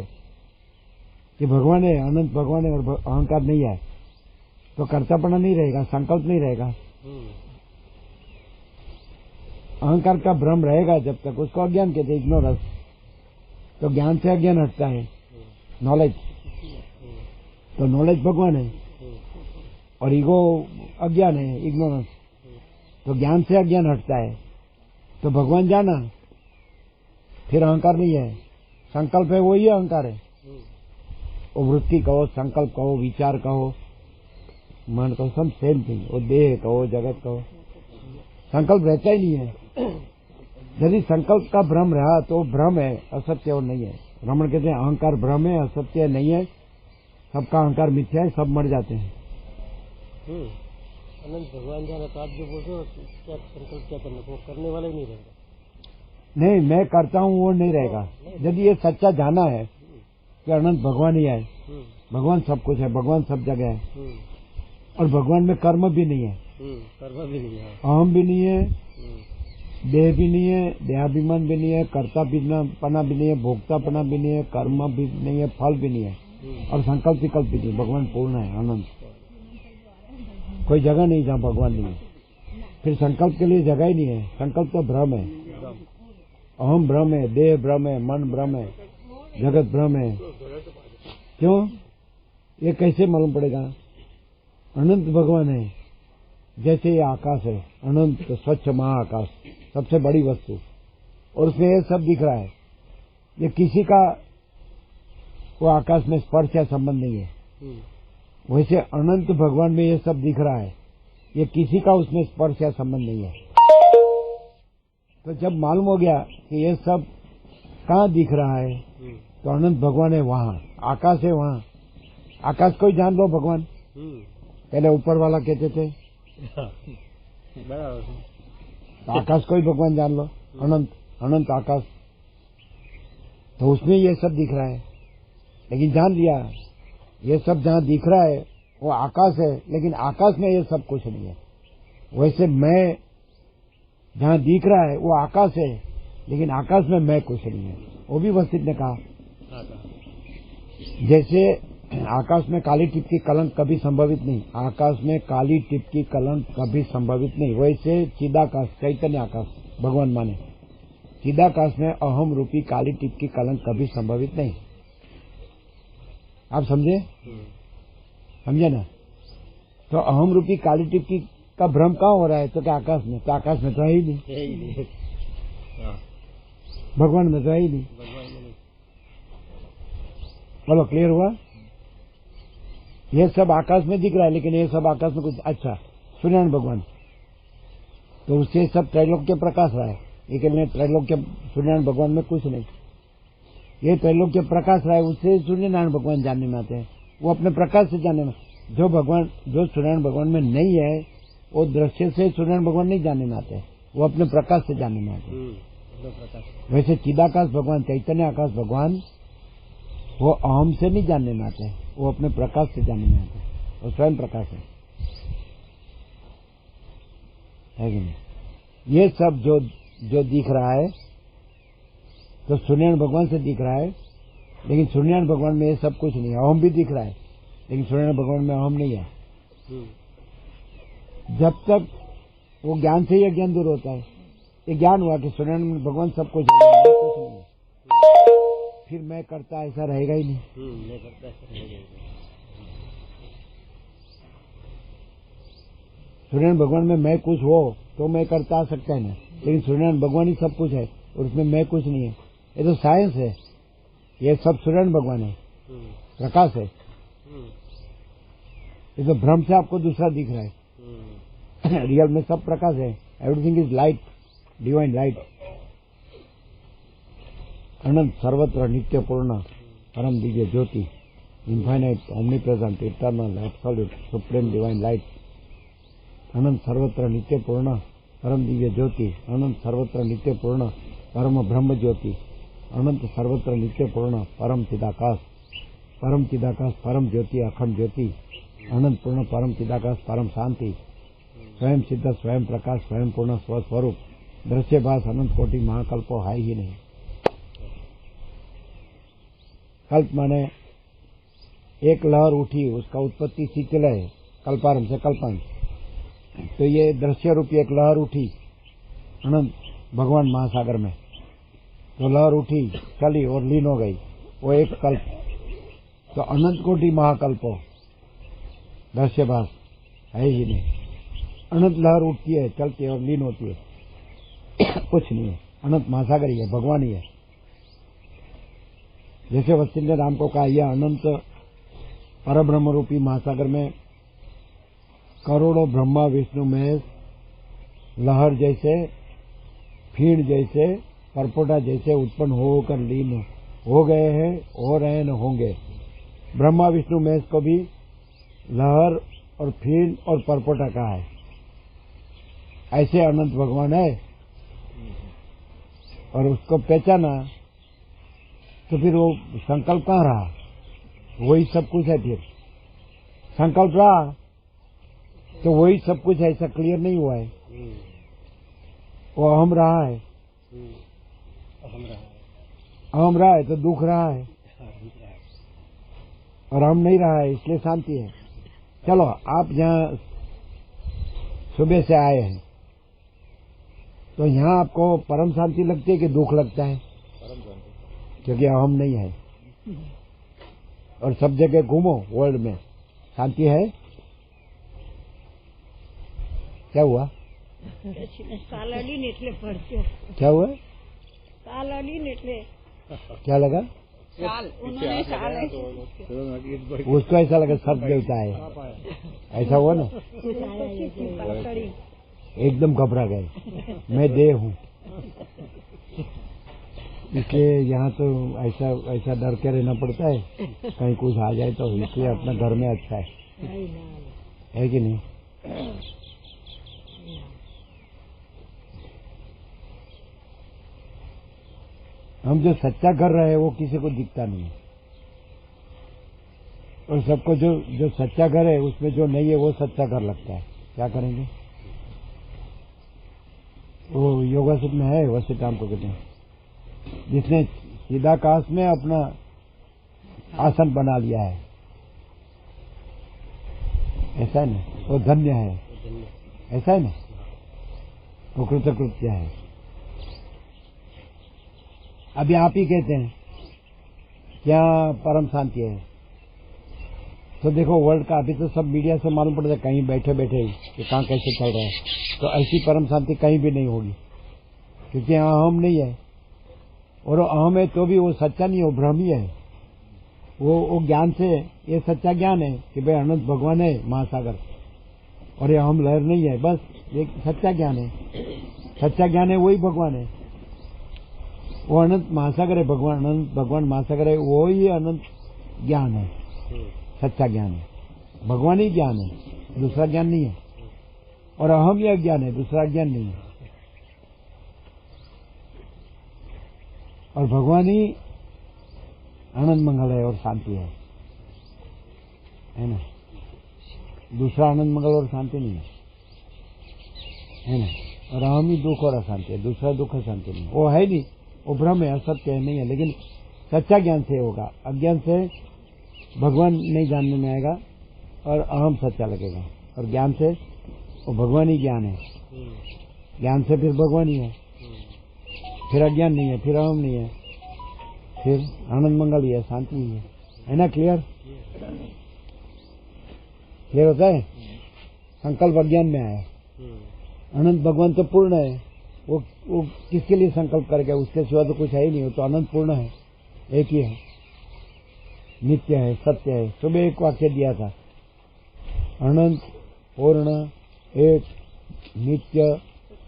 Speaker 2: कि भगवान है, अनंत भगवान है, और अहंकार नहीं है, तो कर्तापना नहीं रहेगा, संकल्प नहीं रहेगा। अहंकार का भ्रम रहेगा जब तक, उसको अज्ञान कहते हैं, इग्नोरेंस। तो ज्ञान से अज्ञान हटता है, नॉलेज। तो नॉलेज भगवान है और ईगो अज्ञान है, इग्नोरेंस। तो ज्ञान से अज्ञान हटता है, तो भगवान जाना, फिर अहंकार नहीं है। संकल्प है, वही अहंकार है। वो वृत्ति कहो, संकल्प कहो, विचार कहो, मन कहो, सब सेम थिंग। वो देह कहो, जगत कहो, संकल्प रहता ही नहीं है। यदि संकल्प का भ्रम रहा तो भ्रम है, असत्य और नहीं है। रमण कहते हैं अहंकार भ्रम है, असत्य नहीं है, सबका अहंकार मिथ्या है, सब मर जाते हैं।
Speaker 1: अनंत भगवान जाना, तो आप जो बोल रहे हो क्या संकल्प क्या करना, वो करने वाला ही नहीं रहेगा।
Speaker 2: नहीं, मैं करता हूँ वो नहीं रहेगा। यदि ये सच्चा जाना है कि अनंत भगवान ही है, भगवान सब कुछ है, भगवान सब जगह है, और भगवान में कर्म भी नहीं है,
Speaker 1: कर्म भी नहीं है,
Speaker 2: अहम भी नहीं है, देह भी नहीं है, देहाभिमान भी नहीं है, कर्तापना भी नहीं है, भोक्तापना भी नहीं है, कर्म भी नहीं है, फल भी नहीं है, और संकल्प विकल्प भी नहीं। भगवान पूर्ण है, अनंत। कोई जगह नहीं जहाँ भगवान नहीं है। फिर संकल्प के लिए जगह ही नहीं है। संकल्प तो भ्रम है, अहम भ्रम है, देह भ्रम है, मन भ्रम है, जगत भ्रम है। क्यों? ये कैसे मालूम पड़ेगा? अनंत भगवान है। जैसे ये आकाश है, अनंत स्वच्छ महाआकाश, सबसे बड़ी वस्तु, और उसमें ये सब दिख रहा है। ये किसी का वो आकाश में स्पर्श या संबंध नहीं है। वैसे अनंत भगवान में ये सब दिख रहा है, ये किसी का उसमें स्पर्श या संबंध नहीं है। तो जब मालूम हो गया कि ये सब कहाँ दिख रहा है, तो अनंत भगवान है वहाँ, आकाश है वहाँ। आकाश को ही जान लो भगवान। पहले ऊपर वाला कहते थे, तो आकाश को ही भगवान जान लो, अनंत अनंत आकाश। तो उसमें ये सब दिख रहा है, लेकिन जान लिया ये सब जहाँ दिख रहा है वो आकाश है, लेकिन आकाश में ये सब कुछ नहीं है। वैसे मैं जहाँ दिख रहा है वो आकाश है, लेकिन आकाश में मैं कुछ नहीं है। वो भी वशिष्ठ ने कहा। जैसे आकाश में काली टिप की कलंक कभी संभवित नहीं, आकाश में काली टिप की कलंक कभी संभवित नहीं, वैसे चिदाकाश चैतन्य आकाश भगवान माने चिदाकाश में अहम रूपी काली टिप की कलंक कभी संभवित नहीं। आप समझे? समझे ना? तो अहम रूपी काली टिप की का भ्रम कहाँ हो रहा है? तो क्या आकाश में? तो आकाश में तो है ही नहीं, भगवान में तो है ही नहीं। बोलो, क्लियर हुआ? ये सब आकाश में दिख रहा है, लेकिन ये सब आकाश में कुछ। अच्छा, सूर्यनारायण भगवान तो उससे सब त्रैलोक्य प्रकाश रहा है, लेकिन त्रैलोक्य सूर्यनारायण भगवान में कुछ नहीं। ये त्रैलोक्य प्रकाश रहा है, उससे सूर्यनारायण भगवान जानने में आते हैं। वो अपने प्रकाश से जानने में, जो सूर्यनारायण भगवान में नहीं है, वो दृश्य से सूर्यनारायण भगवान नहीं जानने में आते हैं, वो अपने प्रकाश से जानने में आते हैं। वैसे चिदाकाश भगवान चैतन्य आकाश भगवान वो अहम से नहीं जानने में आते हैं, वो अपने प्रकाश से जानने में आते हैं। वो स्वयं प्रकाश है कि नहीं? ये सब जो दिख रहा है तो सूर्यनारायण भगवान से दिख रहा है, लेकिन सूर्यनारायण भगवान में ये सब कुछ नहीं है। अहम भी दिख रहा है, लेकिन सूर्यनारायण भगवान में अहम नहीं है। जब तक वो ज्ञान से ही ज्ञान दूर होता है, ये ज्ञान हुआ कि सूर्यनारायण भगवान सब कुछ है, कुछ नहीं है, फिर मैं करता ऐसा रहेगा ही नहीं। सूर्यनारायण भगवान में मैं कुछ हो तो मैं करता आ सकता है ना, लेकिन सूर्यनारायण भगवान ही सब कुछ है और उसमें मैं कुछ नहीं है। ये तो साइंस है, ये सब सूर्यनारायण भगवान है, प्रकाश है। ये तो भ्रम से आपको दूसरा दिख रहा है, रियल में सब प्रकाश है। Everything is light, divine light, अनंत सर्वत्र नित्य पूर्ण परम दिव्य ज्योति, infinite omnipresent eternal absolute supreme divine light, अनंत सर्वत्र नित्य पूर्ण परम दिव्य ज्योति, अनंत सर्वत्र नित्य पूर्ण परम ब्रह्म ज्योति, अनंत सर्वत्र नित्य पूर्ण परम चिदाकाश, परम ज्योति, अखंड ज्योति, अनंत पूर्ण परम चिदाकाश, परम शांति, स्वयं सिद्ध, स्वयं प्रकाश, स्वयं पूर्ण स्वस्वरूप, दृश्यभास अनंत कोटि महाकल्पो है ही नहीं। कल्प माने एक लहर उठी, उसका उत्पत्ति शीतल है, कल्पारंभ से कल्पांत। तो ये दृश्य रूपी एक लहर उठी अनंत भगवान महासागर में, तो लहर उठी, चली और लीन हो गई, वो एक कल्प। तो अनंत कोटि महाकल्पो दृश्यभास है ही नहीं। अनंत लहर उठती है, चलती है और लीन होती है, कुछ नहीं है। अनंत महासागर ही है, भगवान ही है। जैसे वशिष्ठ ने राम को कहा, यह अनंत परब्रह्म रूपी महासागर में करोड़ों ब्रह्मा विष्णु महेश लहर जैसे, फीण जैसे, परपोटा जैसे उत्पन्न होकर लीन हो गए हैं, हो रहे हैं, होंगे। ब्रह्मा विष्णु महेश को भी लहर और फीण और परपोटा कहा है। ऐसे अनंत भगवान है और उसको पहचाना तो फिर वो संकल्प कहाँ रहा? वही सब कुछ है। फिर संकल्प रहा तो वही सब कुछ है, ऐसा क्लियर नहीं हुआ है। वो अहम रहा है, अहम रहा है तो दुख रहा है, और हम नहीं रहा है इसलिए शांति है। चलो, आप यहाँ सुबह से आए हैं तो यहाँ आपको परम शांति लगती है कि दुख लगता है? क्योंकि अहम नहीं है और सब जगह घूमो वर्ल्ड में शांति है। क्या हुआ? क्या हुआ? क्या लगा?
Speaker 3: उन्होंने
Speaker 2: उसको ऐसा लगा सब देवता है, ऐसा हुआ ना? एकदम घबरा गए, मैं देह हूँ। इसलिए यहाँ तो ऐसा डर के रहना पड़ता है, कहीं कुछ आ जाए तो। इसलिए अपना घर में अच्छा है कि नहीं? हम जो सच्चा कर रहे हैं वो किसी को दिखता नहीं है, और सबको जो सच्चा घर है उसमें जो नहीं है वो सच्चा घर लगता है। क्या करेंगे? वो योगासन में है वशिष्ठ राम को कहते हैं, जिसने सीधाकाश में अपना आसन बना लिया है, ऐसा है ना, वो धन्य है, ऐसा है ना, वो कृतकृत्य है। अभी आप ही कहते हैं क्या परम शांति है, तो देखो वर्ल्ड का अभी तो सब मीडिया से मालूम पड़ता है कहीं बैठे बैठे ही कि कहाँ कैसे चल रहा है, तो ऐसी परम शांति कहीं भी नहीं होगी, क्योंकि अहम नहीं है, और अहम है तो भी वो सच्चा नहीं है, वो भ्रम ही है। वो ज्ञान से, ये सच्चा ज्ञान है कि भाई अनंत भगवान है महासागर, और ये अहम लहर नहीं है, बस ये सच्चा ज्ञान है। सच्चा ज्ञान है वही भगवान है, वो अनंत महासागर है, भगवान अनंत भगवान महासागर है, वो ही अनंत ज्ञान है, सच्चा ज्ञान है। भगवान ही ज्ञान है, दूसरा ज्ञान नहीं है, और अहम यह ज्ञान है, दूसरा ज्ञान नहीं है। और भगवान ही आनंद मंगल है और शांति है ना, दूसरा आनंद मंगल और शांति नहीं है ना, और अहम ही दुख और अशांति है, दूसरा दुख अशांति नहीं है, वो है नहीं, वो भ्रम है, असत्य है, नहीं है। लेकिन सच्चा ज्ञान से होगा, अज्ञान से भगवान नहीं जानने में आएगा और अहम सच्चा लगेगा, और ज्ञान से वो भगवान ही ज्ञान है, ज्ञान से फिर भगवान ही है, फिर अज्ञान नहीं है, फिर अहम नहीं है, फिर आनंद मंगल ही है, शांति ही है ना। क्लियर क्लियर होता है। संकल्प अज्ञान में आया, अनंत भगवान तो पूर्ण है, वो किसके लिए संकल्प करेगा, उसके सिवा तो कुछ है ही नहीं, वो तो अनंत पूर्ण है, एक ही है, नित्य है, सत्य है। सुबह एक वाक्य दिया था, अनंत पूर्ण एक नित्य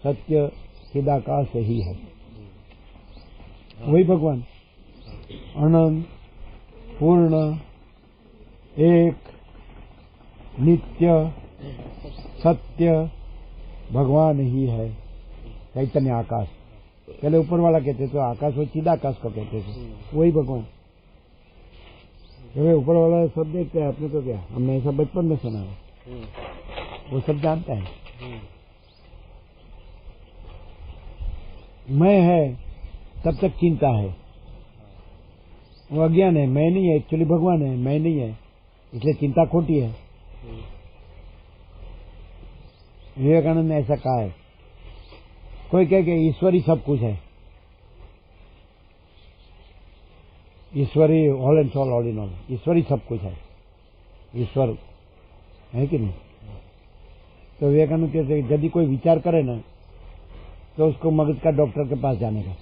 Speaker 2: सत्य चिदाकाश ही है, वही भगवान अनंत पूर्ण एक नित्य सत्य भगवान ही है, चैतन्य आकाश। पहले ऊपर वाला कहते थे आकाश, वो चिदाकाश को कहते थे, वही भगवान। ऊपर वाला सब देखते हैं, अपने को क्या, हमने ऐसा बचपन में सुना है, वो सब जानता है। मैं है तब तक चिंता है, वो अज्ञान है, मैं नहीं है, एक्चुअली भगवान है, मैं नहीं है, इसलिए चिंता खोटी है। विवेकानंद ने ऐसा कहा है, कोई कहे कि ईश्वर ही सब कुछ है, ईश्वर ही all and all in all, ईश्वर ही सब कुछ है, ईश्वर है कि नहीं। तो विवेकानंद कहते हैं यदि कोई विचार करे ना तो उसको मगज का डॉक्टर के पास जाने का,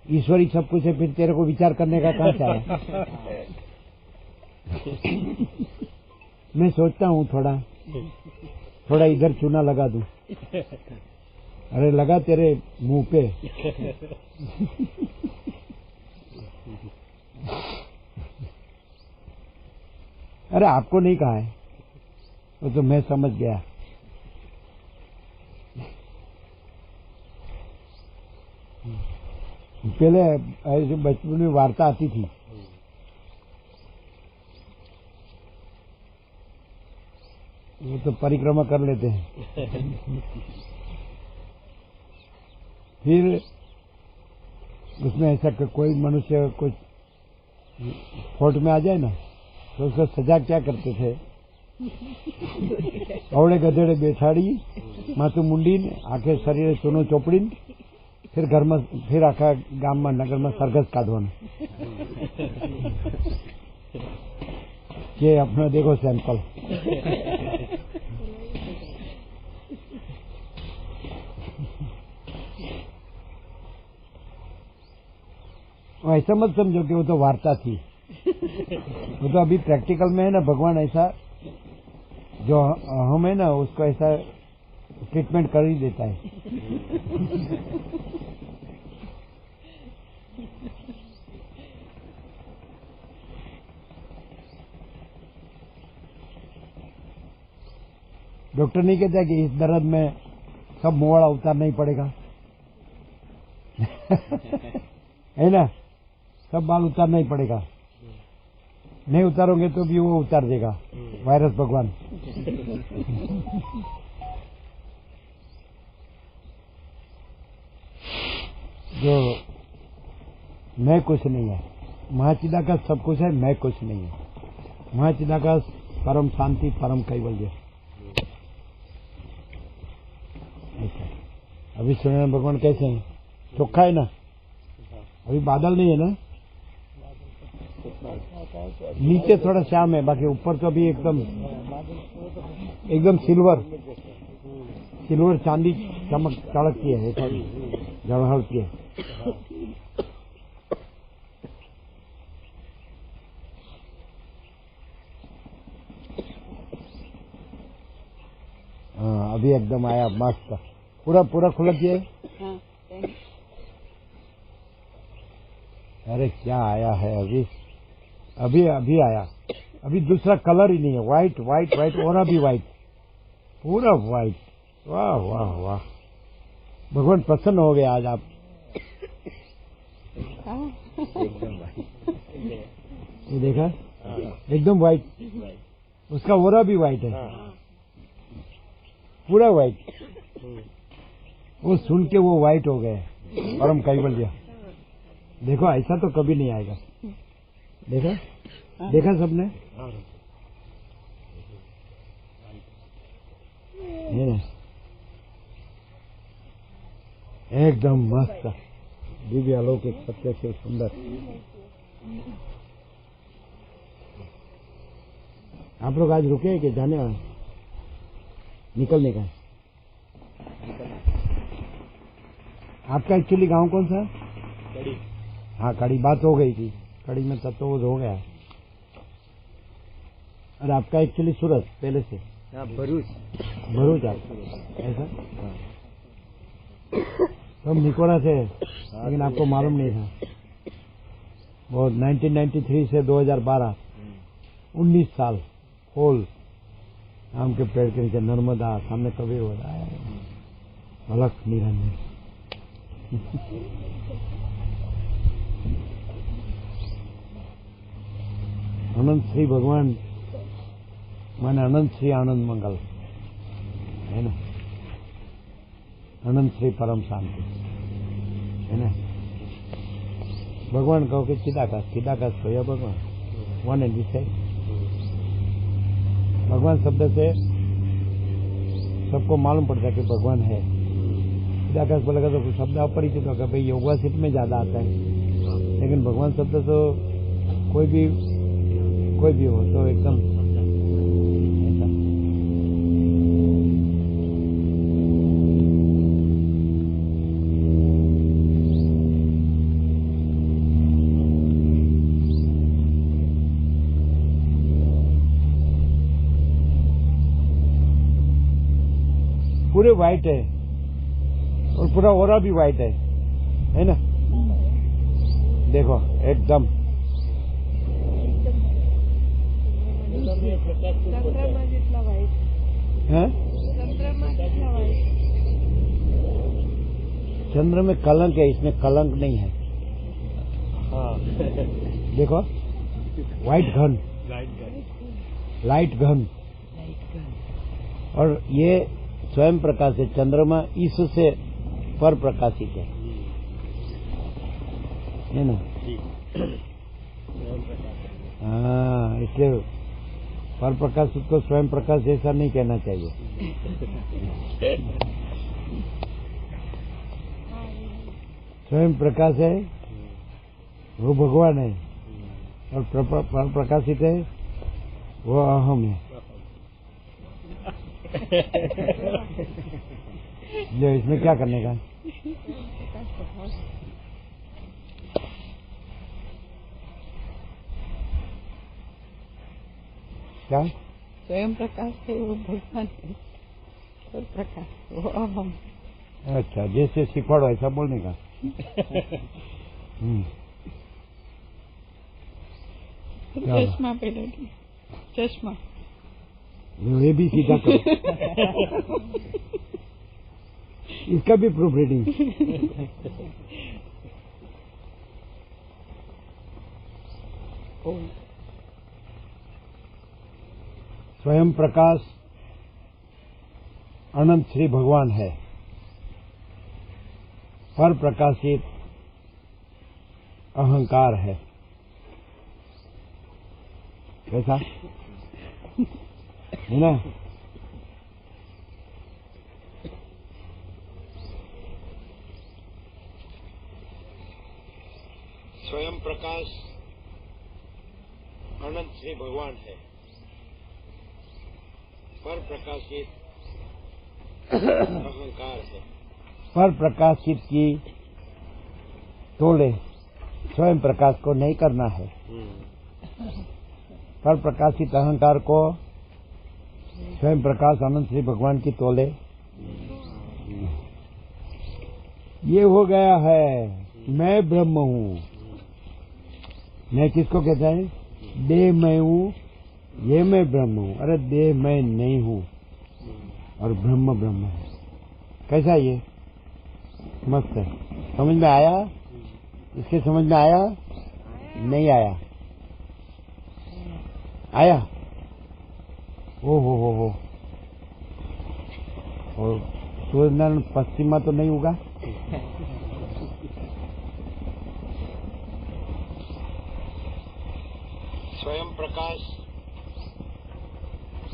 Speaker 2: ईश्वर ही सब कुछ है, फिर तेरे को विचार करने का कहाँ से आया। मैं सोचता हूँ थोड़ा इधर चूना लगा दूं, अरे लगा तेरे मुंह पे। अरे आपको नहीं कहा है, वो तो मैं समझ गया। पहले ऐसे बचपन में वार्ता आती थी, वो तो परिक्रमा कर लेते हैं। फिर उसमें ऐसा कोई मनुष्य कुछ फोर्ट में आ जाए ना तो उसको सजा क्या करते थे, अवड़े गधेड़े बेठाड़ी, माथु मुंडी, आखे शरीर चूनो चोपड़ी, फिर घर में, फिर आखा गाम में नगर में सरघस काढ़वाना के अपना देखो सैंपल। ऐसा मत समझो कि वो तो वार्ता थी, वो तो अभी प्रैक्टिकल में है ना। भगवान ऐसा जो हम है ना उसको ऐसा ट्रीटमेंट कर ही देता है। डॉक्टर नहीं कहता कि इस दर्द में सब मोहड़ा उतारना ही पड़ेगा। है ना, सब बाल उतारना ही पड़ेगा, नहीं उतारोगे तो भी वो उतार देगा वायरस भगवान। जो मैं कुछ नहीं है, महाचिदाकाश सब कुछ है, मैं कुछ नहीं है। महाचिदाकाश परम शांति, परम कैवल्य। ऐसा अभी सूर्य भगवान कैसे हैं? चोखा है ना, अभी बादल नहीं है ना, नीचे थोड़ा श्याम है, बाकी ऊपर तो अभी एकदम सिल्वर चांदी चमक चड़कती है, जड़हड़ती है। हाँ, अभी एकदम आया मस्त, पूरा खुला किया। अरे क्या आया है अभी आया, अभी दूसरा कलर ही नहीं है, व्हाइट और अभी व्हाइट, पूरा व्हाइट। वाह वाह वाह, भगवान प्रसन्न हो गए आज आप। ये देखा, एकदम व्हाइट, उसका ओरा भी व्हाइट है, पूरा व्हाइट। वो सुन के वो व्हाइट हो गए, परम कैवल्य। देखो ऐसा तो कभी नहीं आएगा। देखा सबने? ये ना, एकदम मस्त, दिव्य अलौकिक, सत्य से सुंदर। आप लोग आज रुके हैं कि जाने वाले? निकलने का? आपका एक्चुअली गांव कौन सा है?
Speaker 1: कड़ी।
Speaker 2: हाँ, कड़ी बात हो गई थी, कड़ी में तत्व हो गया। और आपका एक्चुअली सूरत पहले से?
Speaker 1: भरूच
Speaker 2: आप ऐसा? तो हम निकोरा से, लेकिन आपको मालूम नहीं था। वो 1993 से 2012 19 साल होल आम के पेड़ के नीचे, नर्मदा सामने कबीर हो रहा है, अलग निरंजन। अनंत श्री भगवान माने अनंत श्री आनंद मंगल है ना, अनंत श्री परम शांति है ना। भगवान कहो कि चिदाकाश तो यह भगवान वन एंड दिस है। भगवान शब्द से सबको मालूम पड़ता है कि भगवान है। चिदाकाश बोलेगा तो शब्द अपरिचित होगा, भाई योगा सीट में ज्यादा आता है, लेकिन भगवान शब्द तो कोई भी हो तो एकदम ऐसा। पूरे व्हाइट है और पूरा ओरा भी व्हाइट है ना। देखो एकदम चंद्र में कलंक है, इसमें कलंक नहीं है।
Speaker 1: हाँ।
Speaker 2: देखो लाइट घन और ये स्वयं प्रकाश है। चंद्रमा इससे पर प्रकाशित है ना। हाँ, इसलिए पर प्रकाशित को स्वयं प्रकाश जैसा नहीं कहना चाहिए। स्वयं प्रकाश है वो भगवान है, और पर प्रकाशित है वो अहम है। जो इसमें क्या करने का? क्या?
Speaker 3: स्वयं प्रकाश है वो भगवान है, और प्रकाश वो अहम।
Speaker 2: अच्छा, जैसे सिखाड़ो ऐसा बोलने का।
Speaker 3: चश्मा पहले, चश्मा
Speaker 2: ये भी सीधा करो। इसका भी प्रूफ रीडिंग। स्वयं प्रकाश अनंत श्री भगवान है, पर प्रकाशित अहंकार है। कैसा है ना?
Speaker 1: स्वयं प्रकाश अनंत श्री भगवान है, पर प्रकाशित अहंकार है।
Speaker 2: पर प्रकाशित की तोले स्वयं प्रकाश को नहीं करना है। पर प्रकाशित अहंकार को स्वयं प्रकाश अनंत श्री भगवान की तोले। ये हो गया है मैं ब्रह्म हूँ। मैं किसको कहता है? देह मैं हूँ, ये मैं ब्रह्म हूँ। अरे देह मैं नहीं हूँ और ब्रह्म ब्रह्म है। कैसा ये? मस्त है। समझ में आया? इसके समझ में आया? नहीं आया? आया? ओ हो। और सूर्य नारायण पश्चिमा तो नहीं होगा?
Speaker 1: स्वयं प्रकाश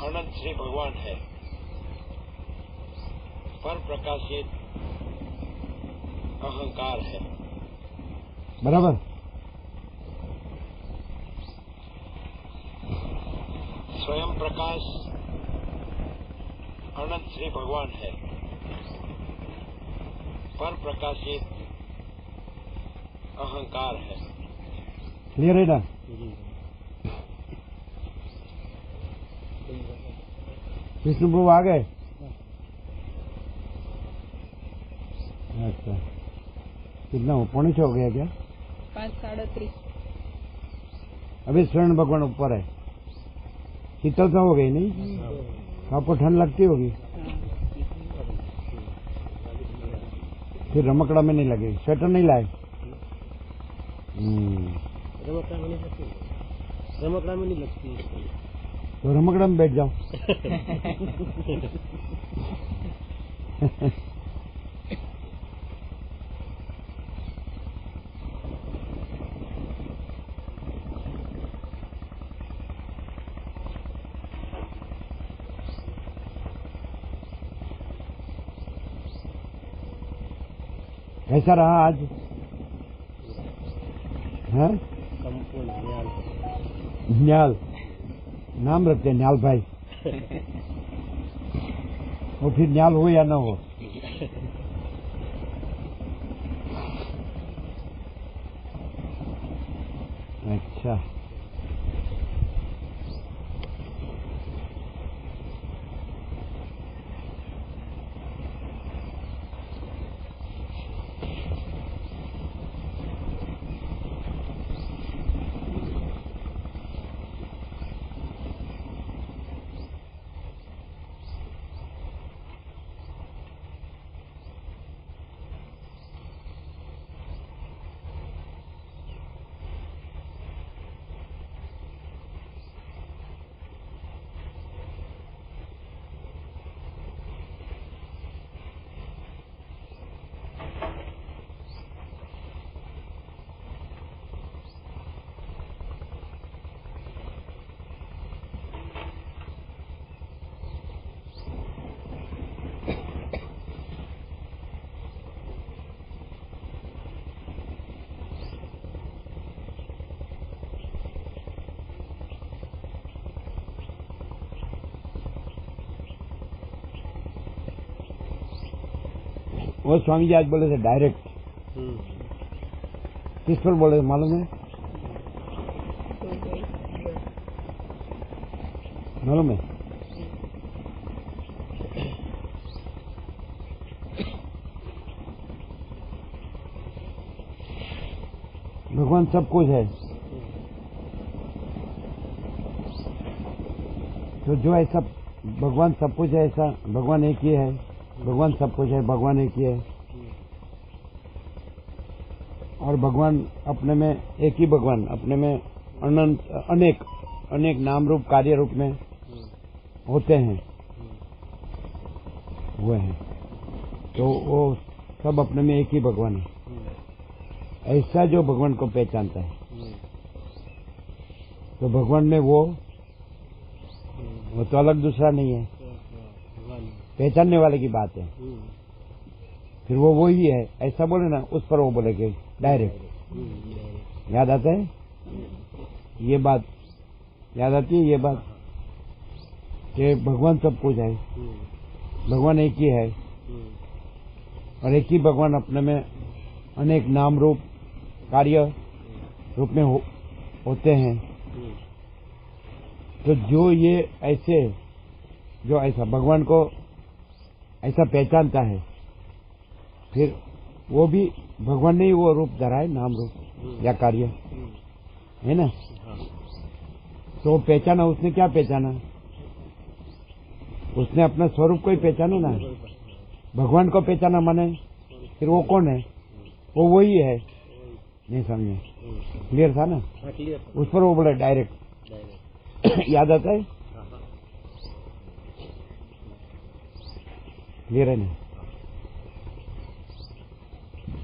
Speaker 1: अनंत श्री भगवान है, पर प्रकाशित अहंकार है।
Speaker 2: बराबर।
Speaker 1: स्वयं प्रकाश अनंत श्री भगवान है, पर प्रकाशित अहंकार है।
Speaker 2: क्लियर है ना? विष्णु प्रभु आ गए? अच्छा, कितना हो? 5:45 हो गया क्या?
Speaker 3: 5:37।
Speaker 2: अभी स्वर्ण भगवान ऊपर है। शीतलता हो गई नहीं? आपको ठंड लगती होगी? फिर रमकड़ा में नहीं लगे? स्वेटर नहीं लाए?
Speaker 1: रमकड़ा में नहीं लगती। रमकड़ा में नहीं लगती
Speaker 2: तो रमकड़ा में बैठ जाओ। कैसा रहा आज? है न्याल नाम रखते हैं, न्याल भाई। वो फिर न्याल हो या ना हो। अच्छा, वो स्वामी जी आज बोले थे डायरेक्ट। किस पर बोले मालूम है? मालूम है? भगवान सब कुछ है, तो जो ऐसा भगवान सब कुछ है, ऐसा भगवान एक ही है। भगवान सब कुछ है, भगवान एक ही है। और भगवान अपने में एक ही भगवान अपने में अनंत अनेक अनेक नाम रूप कार्य रूप में होते हैं, हुए हैं। तो वो सब अपने में एक ही भगवान है। ऐसा जो भगवान को पहचानता है, तो भगवान में वो तो अलग दूसरा नहीं है, पहचानने वाले की बात है। फिर वो ही है, ऐसा बोले ना, उस पर वो बोलेगे डायरेक्ट। याद आता है ये बात? याद आती है ये बात कि भगवान सब कुछ है, भगवान एक ही है, और एक ही भगवान अपने में अनेक नाम रूप कार्य रूप में होते हैं। तो जो ये ऐसे जो ऐसा भगवान को ऐसा पहचानता है, फिर वो भी भगवान ने ही वो रूप धरा है, नाम रूप या कार्य, है ना। तो पहचाना उसने, क्या पहचाना? उसने अपना स्वरूप को ही पहचाना ना। भगवान को पहचाना माने फिर वो कौन है? वो वही है। नहीं समझे? क्लियर था ना? उस पर वो बोले डायरेक्ट। याद आता है? क्लियर है ना?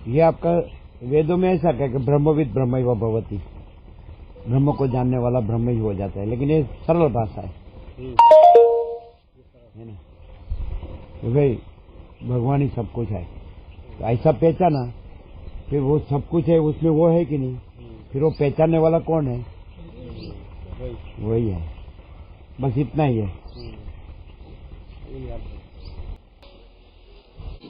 Speaker 2: ये आपका वेदों में ऐसा क्या कि ब्रह्मविद ब्रह्मैव भवति, ब्रह्म को जानने वाला ब्रह्म ही हो जाता है, लेकिन ये सरल भाषा है ना। तो भाई भगवान ही सब कुछ है, तो ऐसा पहचाना, फिर वो सब कुछ है, उसमें वो है कि नहीं? फिर वो पहचानने वाला कौन है? वही है, बस इतना ही है।